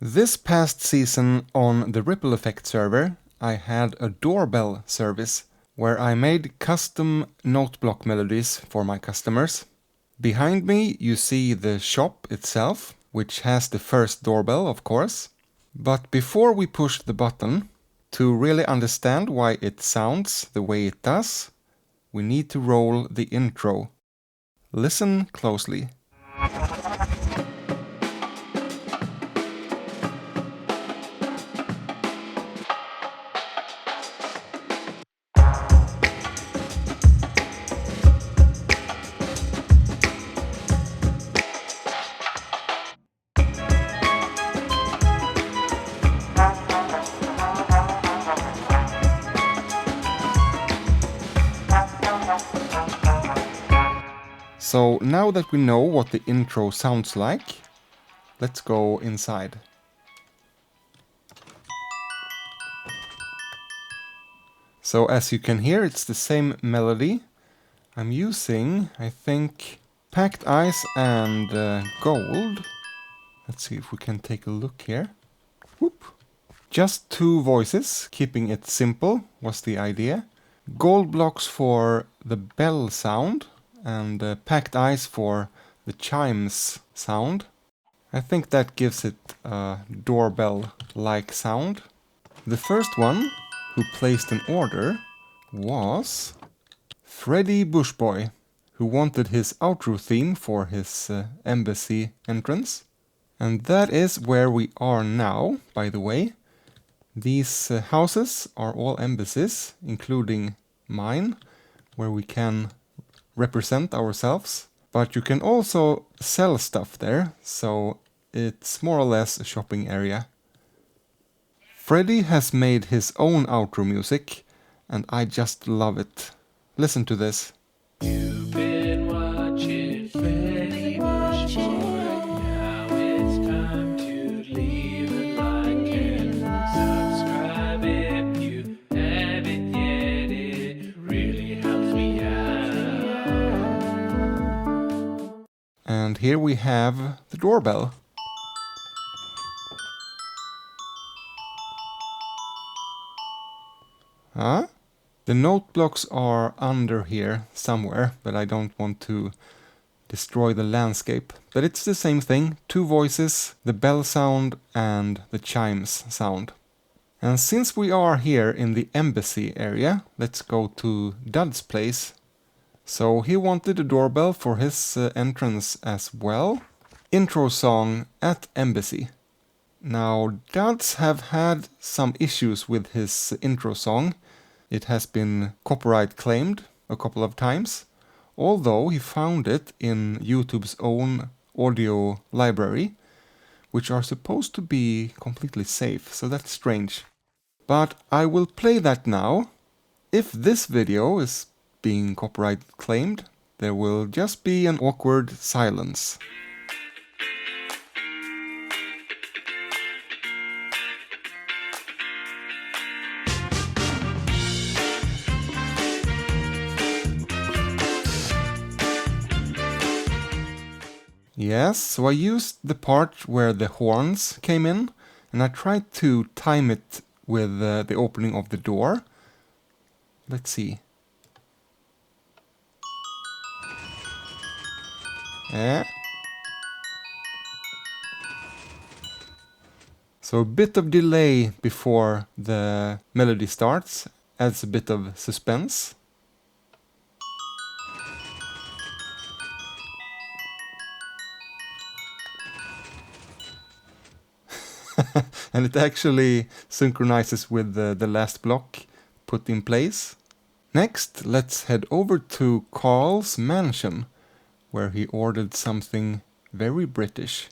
This past season on the Ripple Effect server, I had a doorbell service where I made custom note block melodies for my customers. Behind me you see the shop itself, which has the first doorbell, of course. But before we push the button, to really understand why it sounds the way it does, we need to roll the intro. Listen closely. So now that we know what the intro sounds like, let's go inside. So as you can hear, it's the same melody. I'm using, I think, packed ice and gold. Let's see if we can take a look here. Whoop. Just two voices, keeping it simple was the idea. Gold blocks for the bell sound and packed ice for the chimes sound. I think that gives it a doorbell-like sound. The first one who placed an order was Freddy Bushboy, who wanted his outro theme for his embassy entrance. And that is where we are now, by the way. These houses are all embassies, including mine, where we can represent ourselves. But you can also sell stuff there, so it's more or less a shopping area. Freddy has made his own outro music, and I just love it. Listen to this. You've been watching Freddy Bushboy. Now it's time to leave a like and subscribe if you haven't yet. It really helps me out. And here we have the doorbell. Huh? The note blocks are under here somewhere, but I don't want to destroy the landscape. But it's the same thing, two voices, the bell sound and the chimes sound. And since we are here in the embassy area, let's go to Dud's place. So he wanted a doorbell for his entrance as well. Intro song at embassy. Now Duds have had some issues with his intro song. It has been copyright claimed a couple of times, although he found it in YouTube's own audio library, which are supposed to be completely safe, so that's strange. But I will play that now. If this video is being copyright claimed, there will just be an awkward silence. Yes, so I used the part where the horns came in, and I tried to time it with the opening of the door. Let's see. So a bit of delay before the melody starts adds a bit of suspense. And it actually synchronizes with the last block put in place. Next, let's head over to Carl's mansion, where he ordered something very British.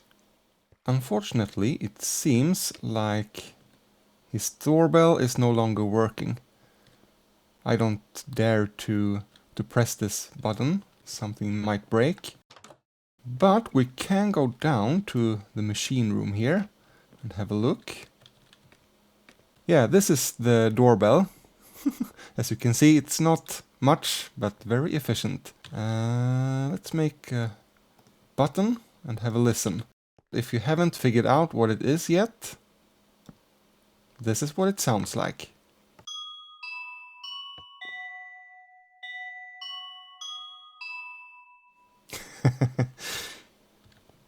Unfortunately, it seems like his doorbell is no longer working. I don't dare to press this button, something might break. But we can go down to the machine room here and have a look. Yeah, this is the doorbell. As you can see, it's not much, but very efficient. Let's make a button and have a listen. If you haven't figured out what it is yet, this is what it sounds like.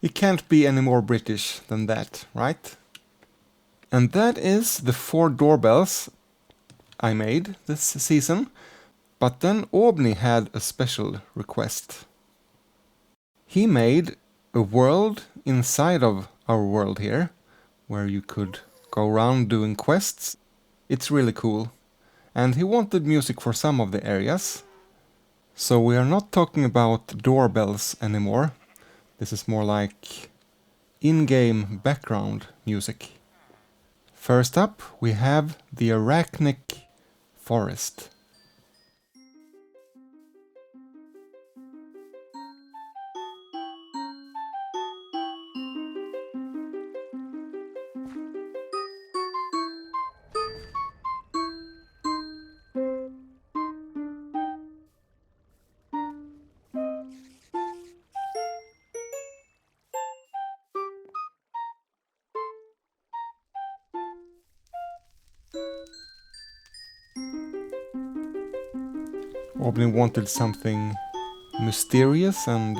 It can't be any more British than that, right? And that is the 4 doorbells I made this season. But then Aubney had a special request. He made a world inside of our world here, where you could go around doing quests. It's really cool. And he wanted music for some of the areas. So we are not talking about doorbells anymore. This is more like in-game background music. First up, we have the Arachnic Forest. Aubney wanted something mysterious and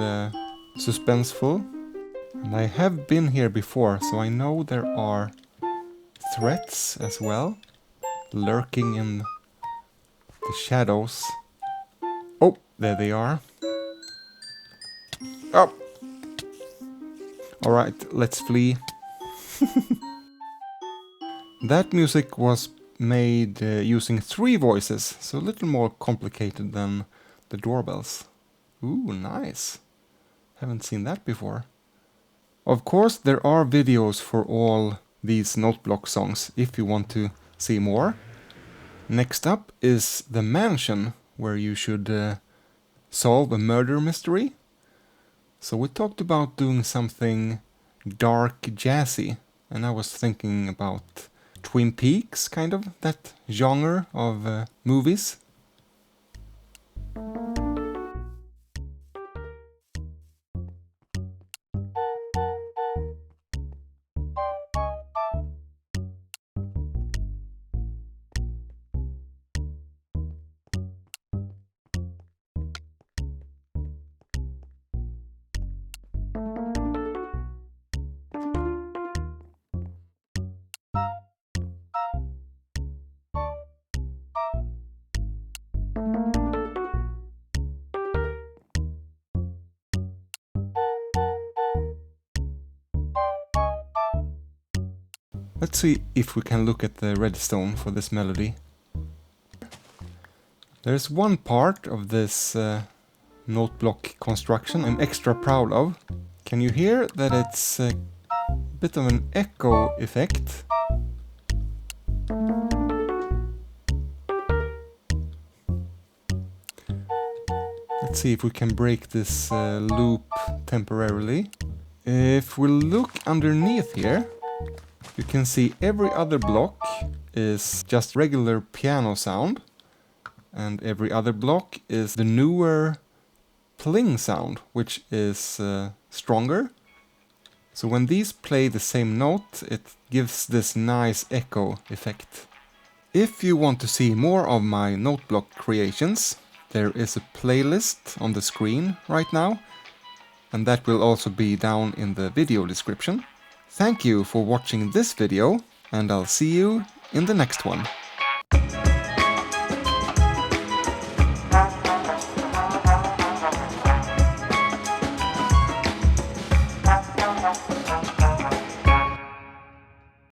suspenseful. And I have been here before, so I know there are threats as well, lurking in the shadows. Oh, there they are. Oh! Alright, let's flee. That music was made using 3 voices, so a little more complicated than the doorbells. Ooh, nice. Haven't seen that before. Of course, there are videos for all these note block songs if you want to see more. Next up is the mansion, where you should solve a murder mystery. So we talked about doing something dark jazzy, and I was thinking about Twin Peaks, kind of, that genre of movies. Let's see if we can look at the redstone for this melody. There's one part of this note block construction I'm extra proud of. Can you hear that it's a bit of an echo effect? Let's see if we can break this loop temporarily. If we look underneath here, you can see every other block is just regular piano sound, and every other block is the newer pling sound, which is stronger. So when these play the same note, it gives this nice echo effect. If you want to see more of my note block creations, there is a playlist on the screen right now, and that will also be down in the video description. Thank you for watching this video, and I'll see you in the next one.